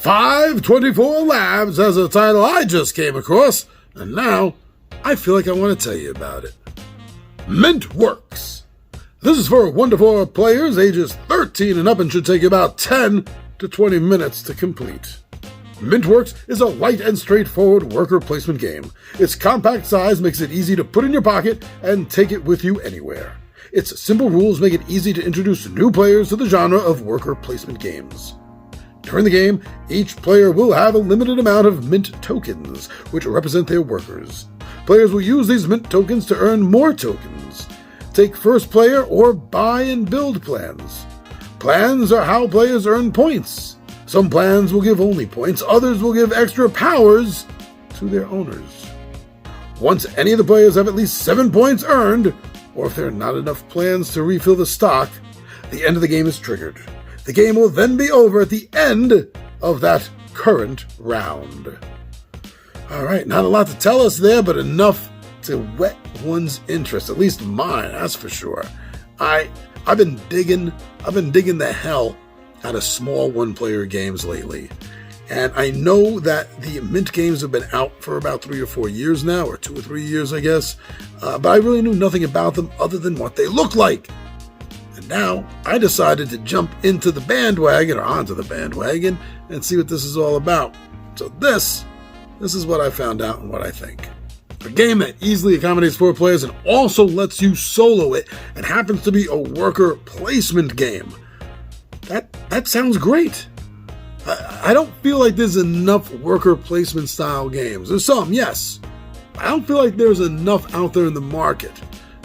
524 Labs has a title I just came across, and now I feel like I want to tell you about it. Mintworks. This is for 1 to 4 players ages 13 and up and should take about 10 to 20 minutes to complete. Mintworks is a light and straightforward worker placement game. Its compact size makes it easy to put in your pocket and take it with you anywhere. Its simple rules make it easy to introduce new players to the genre of worker placement games. During the game, each player will have a limited amount of mint tokens, which represent their workers. Players will use these mint tokens to earn more tokens. Take first player or buy and build plans. Plans are how players earn points. Some plans will give only points, others will give extra powers to their owners. Once any of the players have at least 7 points earned, or if there are not enough plans to refill the stock, the end of the game is triggered. The game will then be over at the end of that current round. Alright, not a lot to tell us there, but enough to whet one's interest, at least mine, that's for sure. I've been digging the hell out of small one-player games lately. And I know that the Mint games have been out for about 3 or 4 years now, or 2 or 3 years, I guess. But I really knew nothing about them other than what they look like. And now I decided to jump into the bandwagon, or onto the bandwagon, and see what this is all about. So this is what I found out and what I think. A game that easily accommodates 4 players and also lets you solo it, and happens to be a worker placement game. That sounds great. I don't feel like there's enough worker placement style games. There's some, yes. I don't feel like there's enough out there in the market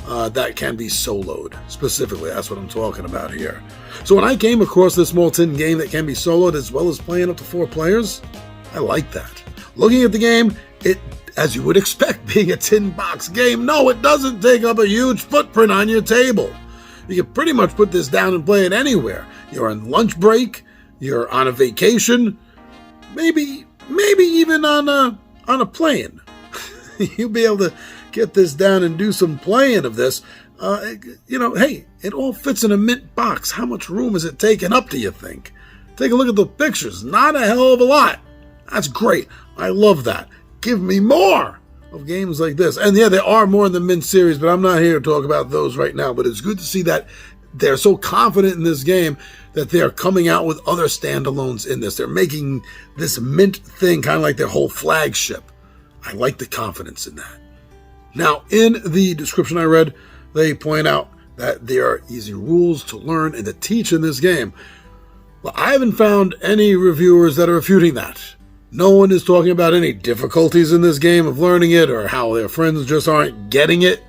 that can be soloed. Specifically, that's what I'm talking about here. So when I came across this small tin game that can be soloed as well as playing up to 4 players, I like that. Looking at the game, it, as you would expect being a tin box game, no, it doesn't take up a huge footprint on your table. You can pretty much put this down and play it anywhere. You're on lunch break, you're on a vacation, maybe even on a plane. You'll be able to get this down and do some playing of this. Hey, it all fits in a mint box. How much room is it taking up, do you think? Take a look at the pictures. Not a hell of a lot. That's great. I love that. Give me more of games like this. And yeah, there are more in the Mint series, but I'm not here to talk about those right now. But it's good to see that they're so confident in this game that they're coming out with other standalones in this. They're making this Mint thing kind of like their whole flagship. I like the confidence in that. Now, in the description I read, they point out that there are easy rules to learn and to teach in this game. Well, I haven't found any reviewers that are refuting that. No one is talking about any difficulties in this game of learning it or how their friends just aren't getting it.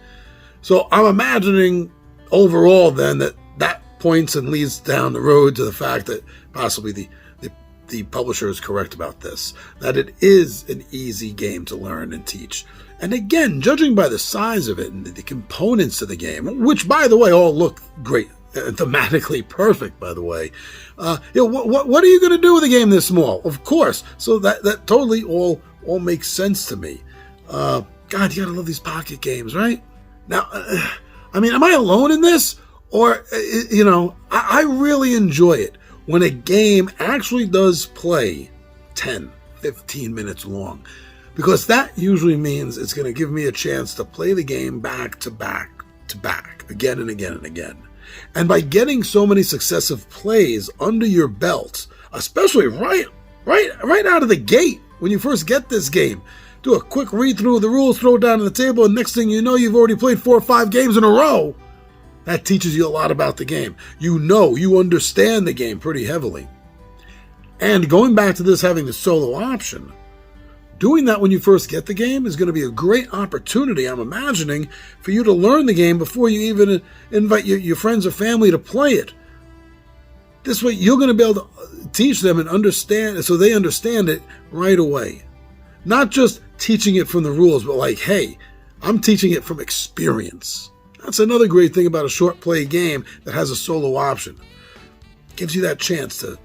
So I'm imagining overall then that points and leads down the road to the fact that possibly the publisher is correct about this, that it is an easy game to learn and teach. And again, judging by the size of it and the components of the game, which by the way all look great, thematically perfect by the way, what are you going to do with a game this small? Of course. So that totally all makes sense to me. God, you gotta love these pocket games, right? Now, am I alone in this? Or, I really enjoy it when a game actually does play 10, 15 minutes long. Because that usually means it's going to give me a chance to play the game back to back to back, again and again and again. And by getting so many successive plays under your belt, especially right out of the gate, when you first get this game, do a quick read through of the rules, throw it down on the table, and next thing you know, you've already played 4 or 5 games in a row. That teaches you a lot about the game. You understand the game pretty heavily. And going back to this having the solo option, doing that when you first get the game is going to be a great opportunity, I'm imagining, for you to learn the game before you even invite your friends or family to play it. This way, you're going to be able to teach them and understand, so they understand it right away. Not just teaching it from the rules, but like, hey, I'm teaching it from experience. That's another great thing about a short play game that has a solo option. It gives you that chance to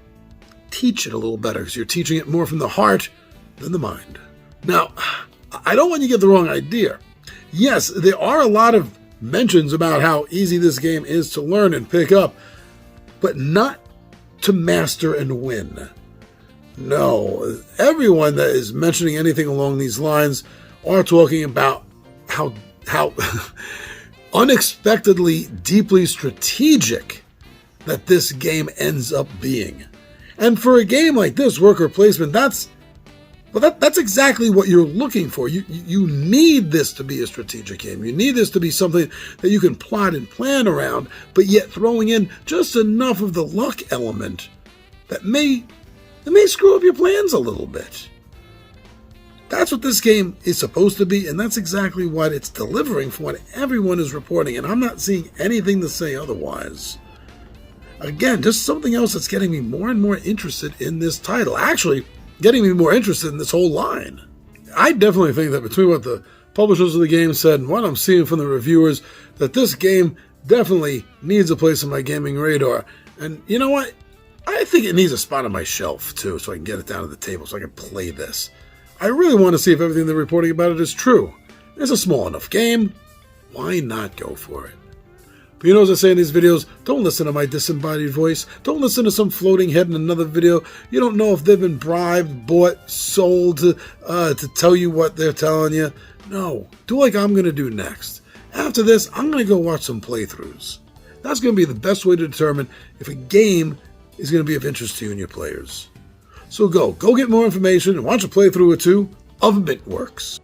teach it a little better because you're teaching it more from the heart than the mind. Now, I don't want you to get the wrong idea. Yes, there are a lot of mentions about how easy this game is to learn and pick up, but not to master and win. No, everyone that is mentioning anything along these lines are talking about how unexpectedly deeply strategic that this game ends up being. And for a game like this, worker placement, that's exactly what you're looking for. You need this to be a strategic game. You need this to be something that you can plot and plan around, but yet throwing in just enough of the luck element that may screw up your plans a little bit. That's what this game is supposed to be, and that's exactly what it's delivering from what everyone is reporting, and I'm not seeing anything to say otherwise. Again, just something else that's getting me more and more interested in this title. Actually, getting me more interested in this whole line. I definitely think that between what the publishers of the game said and what I'm seeing from the reviewers, that this game definitely needs a place on my gaming radar. And you know what? I think it needs a spot on my shelf, too, so I can get it down to the table so I can play this. I really want to see if everything they're reporting about it is true. It's a small enough game. Why not go for it? But you know, as I say in these videos, don't listen to my disembodied voice. Don't listen to some floating head in another video. You don't know if they've been bribed, bought, sold to tell you what they're telling you. No, do like I'm going to do next. After this, I'm going to go watch some playthroughs. That's going to be the best way to determine if a game is going to be of interest to you and your players. So go get more information and watch a playthrough or two of Mintworks.